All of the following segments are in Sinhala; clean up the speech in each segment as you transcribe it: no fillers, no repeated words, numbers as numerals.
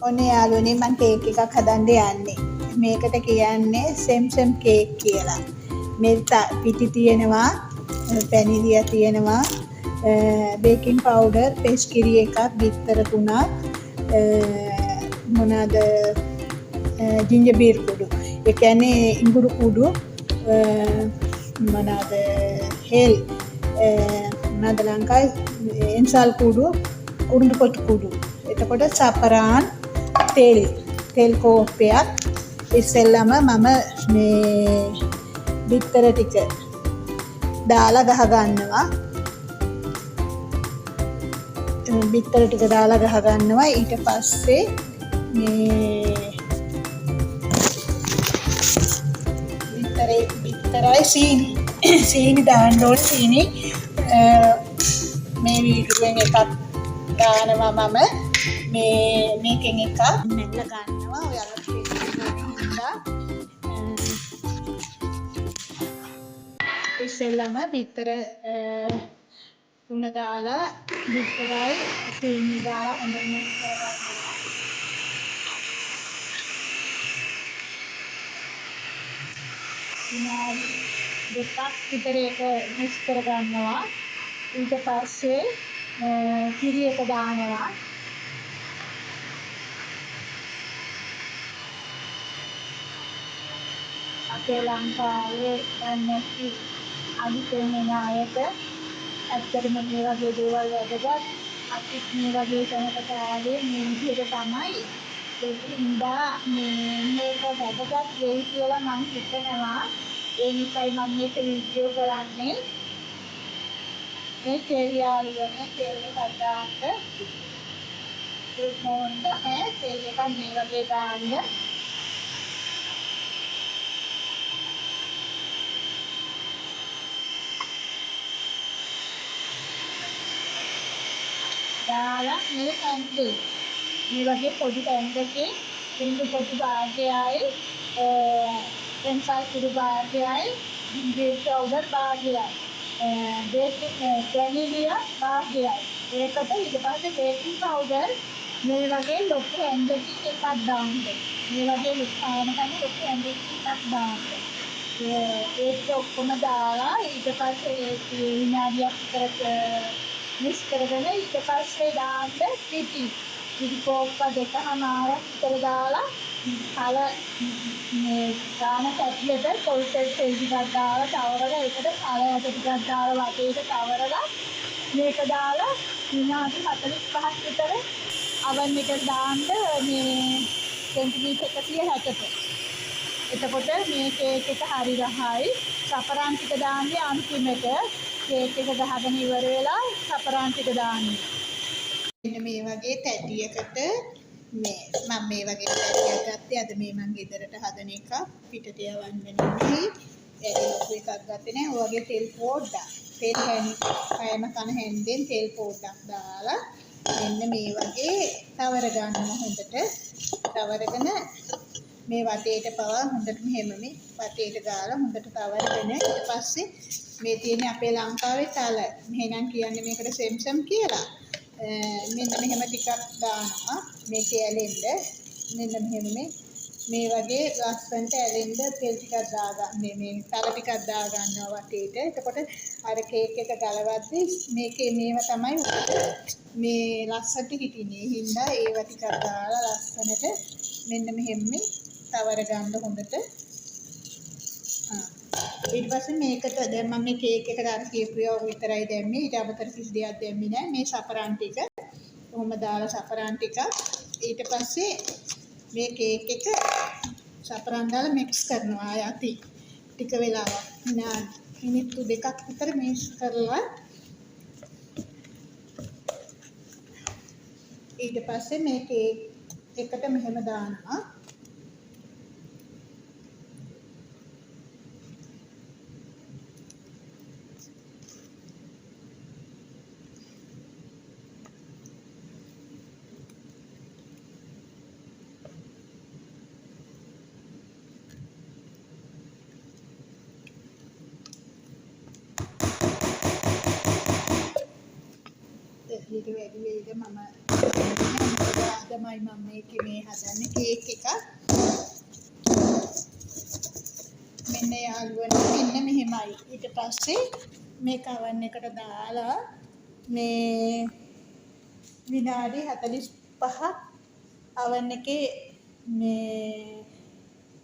ඔන්න යාළුවනේ මම කේක් එකක් හදන්න යන්නේ. මේකට කියන්නේ සෙම් කේක් කියලා. මෙල්ත පිටි තියෙනවා, පැණිදියා තියෙනවා, බේකින් පවුඩර්, පෙස්කිරි එකක්, බිත්තර 3ක්, මොනවාද ජින්ජර් බීර් කුඩු. ඒ කියන්නේ ඉඟුරු කුඩු, මොනවාද හෙල්, මොනවාද ලංකාවේ එන්සල් කුඩු, උරුඳු කොටු කුඩු. එතකොට සපරාන් තෙල් කෝප්පයක් ඉස්සෙල්ලම මම මේ බිත්තර ටික දාලා ගහ ගන්නවා. බිත්තර ටික දාලා ගහ ගන්නවා. ඊට පස්සේ මේ බිත්තරයි සීනි දාන්න ඕනේ. සීනි මේ වීදුරුවෙන් එකක් දානවා මම. මේකෙන් එකක් නැගලා ගන්නවා. ඔයාලට හින්දා ඉස්සෙල්ලම බිත්තර තුන දාලා බිත්තරයි සීනි දාලා හොඳට මික්ස් කරගන්නවා. විනාඩි 2ක් විතර ඒක මික්ස් කරගන්නවා. ඊට පස්සේ කිරි එක දානවා. අපේ ලංකාවේ දැන් නැති අලුතෙන් එන අයට ඇත්තටම මේ වගේ දේවල් වැදගත්. අපිත් මේ වගේ තැනකට ආවේ මේ විදිහට තමයි. ඒකින්දා මේක වැදගත් වෙයි කියලා මම හිතනවා. ඒ නිසායි මම මේක වීඩියෝ කරන්නේ. මේ තෙල් යාළුවනේ තෙල් එකක් දාන්න. ඒක මොන්ද තෙල් එකක් මේ වගේ දාන්න. දාලා මේ පැන්කේක් මේ වගේ පොඩි පැන්කේකේ ඉඟු පොඩි භාගයයි එන්සල් කුඩු භාගයයි ජින්ජර් පවුඩර් භාගයයි බේකින් පැණිදියා භාගයයි. ඒකට ඊට පස්සේ බේකින් පවුඩර් මේ වගේ ලොකු පැන්කේක් එකක් දාන්න. මේ වගේ ලොකු පැන්කේක් එකක් දාන්න. ඒක ඔක්කොම දාලා ඊට පස්සේ ඒක විනාඩියක් විතර මික්ස් කරගෙන ඊට පස්සේ දාන්න පිටි කෝප්ප 2මාරක් විතර දාලා කල මේ දාන කැට්ලෙට පොල් තෙල් ටිකක් දාලා තවරලා ඒකට කල ඇට ටිකක් දාලා වටේට තවරලා මේක දාලා විනාඩි 45ක් විතර oven එකට දාන්න මේ සෙන්ටිමීටර් 160ට. එතකොට මේ කේක් එක හරි රහයි. සපරාන් ටික දාන්නේ අන්තිමට. කේක් එක ගහගෙන ඉවර වෙලා සපරාන් ටික දාන්නේ. මෙන්න මේ වගේ තැටියකට මම මේ වගේ තැටියක් ගත්තේ. අද මේ මම ගෙදරට හදන එක පිටට යවන්න නෙමෙයි. වැඩි ලොකු එකක් ගත්තේ නෑ. ඔය වගේ තෙල් පොඩ්ඩක්. තෙල් කෑම කන හැන්දෙන් තෙල් පොඩ්ඩක් දාලා මෙන්න මේ වගේ තවර ගන්නවා හොඳට. තවරගෙන මේ වටේට පවා හොඳට මෙහෙම මේ වටේට ගාලා හොඳට තවරගෙන ඊට පස්සේ මේ තියෙන අපේ ලංකාවේ තල මෙහෙනම් කියන්නේ මේකට සෙම්සම් කියලා. මෙන්න මෙහෙම ටිකක් දානවා මේකේ ඇලෙන්න. මෙන්න මෙහෙම මේ වගේ ලස්සනට ඇලෙන්න තෙල් ටිකක් දාගන්න මේ තල ටිකක් දාගන්නවා වටේට. එතකොට අර කේක් එක ගලවද්දි මේකේ මේවා තමයි මේ ලස්සනට හිටින්නේ. හින්දා ඒවා ටිකක් දාලා ලස්සනට මෙන්න මෙහෙම තවර ගන්න හොඳට. ඊට පස්සේ මේකට දැන් මම මේ කේක් එකට අර කියපුවා විතරයි දැම්මේ. ඊට අමතර කිසි දෙයක් දැම්මේ නැහැ. මේ සපරාන් ටික කොහොම දාලා සපරාන් ටික ඊට පස්සේ මේ කේක් එක සපරාන් දාලා මික්ස් කරනවා යටි ටික වෙලාවක් මිනිත්තු 2ක් විතර මික්ස් කරලා ඊට පස්සේ මේ කේක් එකට මෙහෙම දානවා. ඊට වැඩි වෙයිද මම තමයි මම මේ හදන්නේ කේක් එක. මෙන්න යාළුවනේ මෙන්න මෙහෙමයි. ඊට පස්සේ මේක oven එකට දාලා මේ විනාඩි 45ක් oven එකේ මේ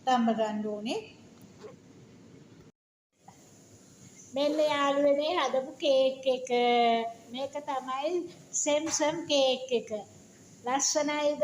තම්බ ගන්න ඕනේ. මෙන්න යාළුවනේ හදපු කේක් එක. මේක තමයි සෙම්සම් කේක් එක. ලස්සනයිද?